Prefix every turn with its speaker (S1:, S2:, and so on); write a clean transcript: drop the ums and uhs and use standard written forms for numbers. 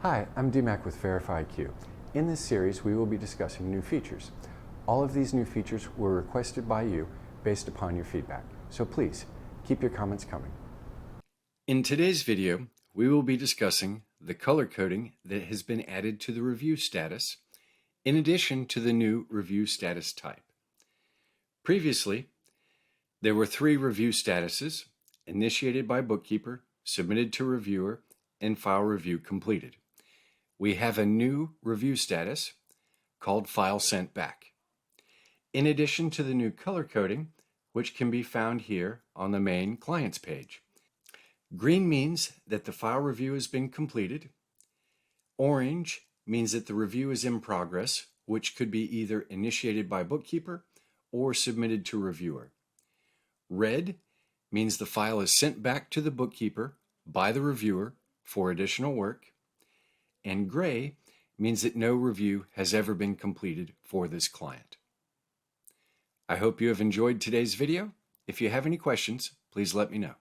S1: Hi, I'm DMac with VerifyiQ. In this series, we will be discussing new features. All of these new features were requested by you based upon your feedback. So please, keep your comments coming.
S2: In today's video, we will be discussing the color coding that has been added to the review status, in addition to the new review status type. Previously, there were 3 review statuses: initiated by bookkeeper, submitted to reviewer, and file review completed. We have a new review status called file sent back. In addition to the new color coding, which can be found here on the main clients page. Green means that the file review has been completed. Orange means that the review is in progress, which could be either initiated by bookkeeper or submitted to reviewer. Red means the file is sent back to the bookkeeper by the reviewer for additional work. And gray means that no review has ever been completed for this client. I hope you have enjoyed today's video. If you have any questions, please let me know.